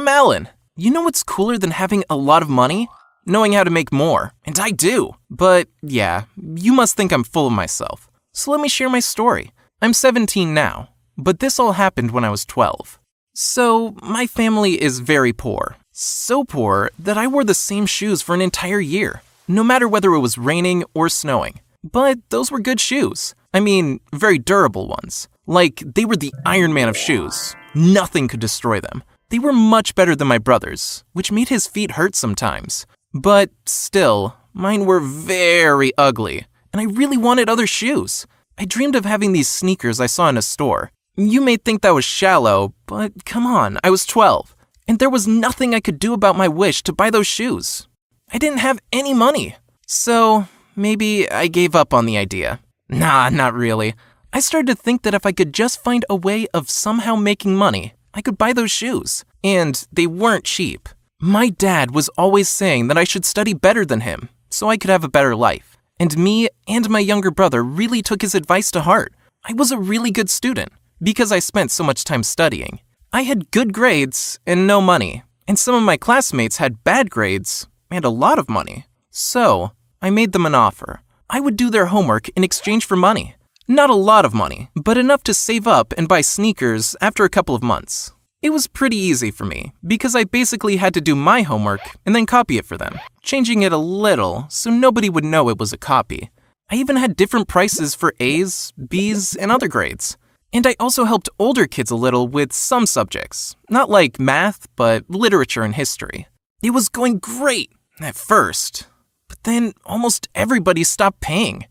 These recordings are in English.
I'm Alan. You know what's cooler than having a lot of money? Knowing how to make more, and I do. But yeah, you must think I'm full of myself. So let me share my story. I'm 17 now, but this all happened when I was 12. So my family is very poor. So poor that I wore the same shoes for an entire year, no matter whether it was raining or snowing. But those were good shoes. I mean, very durable ones. Like, they were the Iron Man of shoes. Nothing could destroy them. They were much better than my brother's, which made his feet hurt sometimes. But still, mine were very ugly, and I really wanted other shoes. I dreamed of having these sneakers I saw in a store. You may think that was shallow, but come on, I was 12, and there was nothing I could do about my wish to buy those shoes. I didn't have any money, so maybe I gave up on the idea. Nah, not really. I started to think that if I could just find a way of somehow making money, I could buy those shoes, and they weren't cheap. My dad was always saying that I should study better than him, so I could have a better life. And me and my younger brother really took his advice to heart. I was a really good student, because I spent so much time studying. I had good grades and no money, and some of my classmates had bad grades and a lot of money. So, I made them an offer. I would do their homework in exchange for money. Not a lot of money, but enough to save up and buy sneakers after a couple of months. It was pretty easy for me, because I basically had to do my homework and then copy it for them, changing it a little so nobody would know it was a copy. I even had different prices for A's, B's, and other grades. And I also helped older kids a little with some subjects, not like math, but literature and history. It was going great at first, but then almost everybody stopped paying.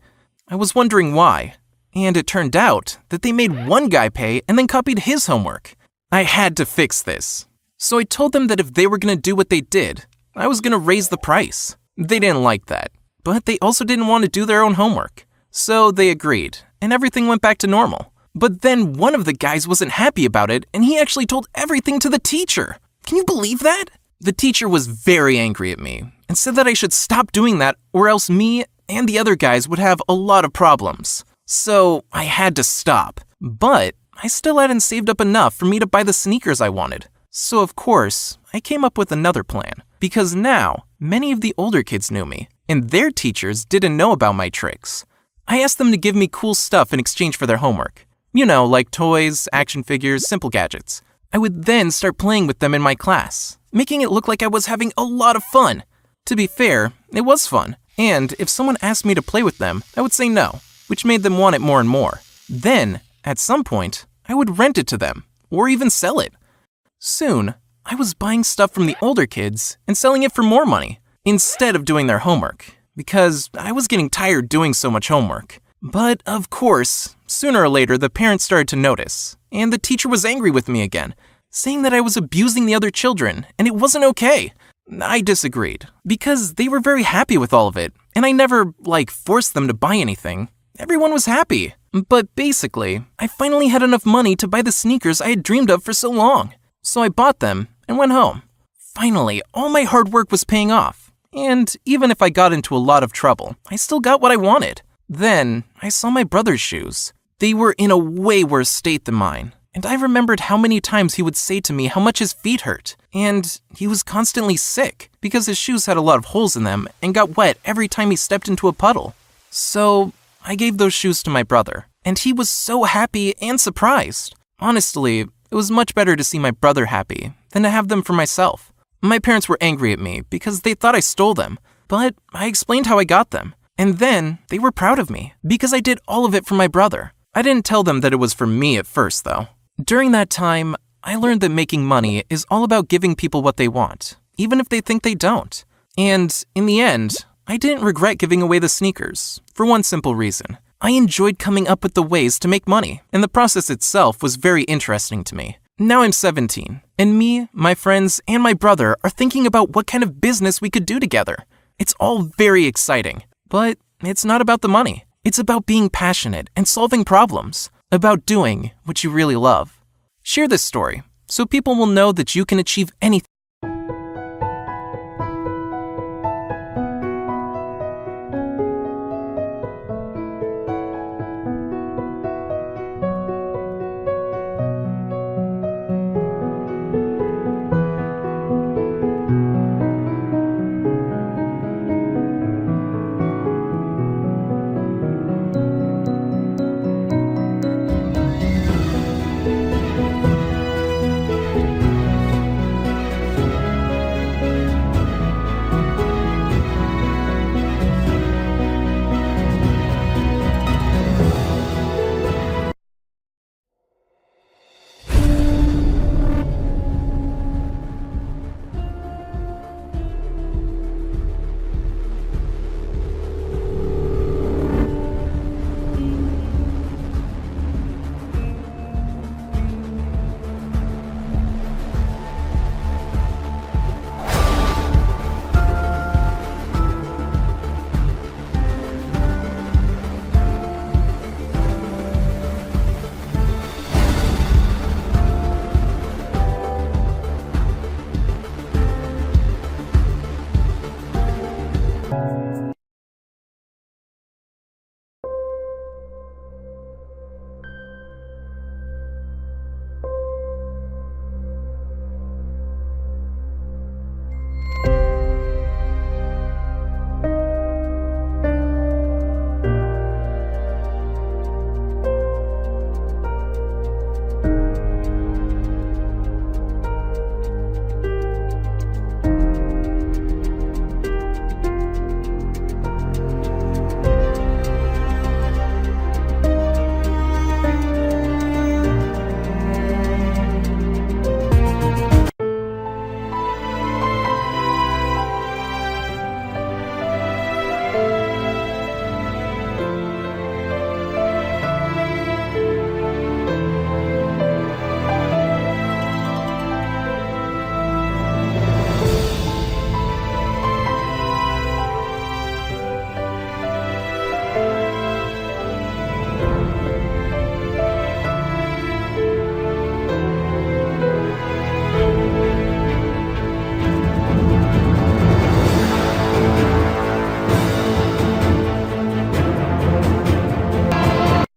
I was wondering why, and it turned out that they made one guy pay and then copied his homework. I had to fix this. So I told them that if they were going to do what they did, I was going to raise the price. They didn't like that, but they also didn't want to do their own homework. So they agreed, and everything went back to normal. But then one of the guys wasn't happy about it, and he actually told everything to the teacher. Can you believe that? The teacher was very angry at me and said that I should stop doing that or else me and the other guys would have a lot of problems. So I had to stop. But I still hadn't saved up enough for me to buy the sneakers I wanted. So of course, I came up with another plan. Because now, many of the older kids knew me, and their teachers didn't know about my tricks. I asked them to give me cool stuff in exchange for their homework. You know, like toys, action figures, simple gadgets. I would then start playing with them in my class, making it look like I was having a lot of fun. To be fair, it was fun, and if someone asked me to play with them, I would say no, which made them want it more and more. Then, at some point, I would rent it to them, or even sell it. Soon, I was buying stuff from the older kids and selling it for more money, instead of doing their homework, because I was getting tired doing so much homework. But of course, sooner or later the parents started to notice, and the teacher was angry with me again, saying that I was abusing the other children, and it wasn't okay. I disagreed, because they were very happy with all of it, and I never, forced them to buy anything. Everyone was happy. But basically, I finally had enough money to buy the sneakers I had dreamed of for so long. So I bought them and went home. Finally, all my hard work was paying off. And even if I got into a lot of trouble, I still got what I wanted. Then, I saw my brother's shoes. They were in a way worse state than mine. And I remembered how many times he would say to me how much his feet hurt. And he was constantly sick because his shoes had a lot of holes in them and got wet every time he stepped into a puddle. So I gave those shoes to my brother, and he was so happy and surprised. Honestly, it was much better to see my brother happy than to have them for myself. My parents were angry at me because they thought I stole them, but I explained how I got them. And then they were proud of me because I did all of it for my brother. I didn't tell them that it was for me at first, though. During that time, I learned that making money is all about giving people what they want, even if they think they don't. And in the end, I didn't regret giving away the sneakers, for one simple reason. I enjoyed coming up with the ways to make money, and the process itself was very interesting to me. Now I'm 17, and me, my friends, and my brother are thinking about what kind of business we could do together. It's all very exciting, but it's not about the money. It's about being passionate and solving problems, about doing what you really love. Share this story, so people will know that you can achieve anything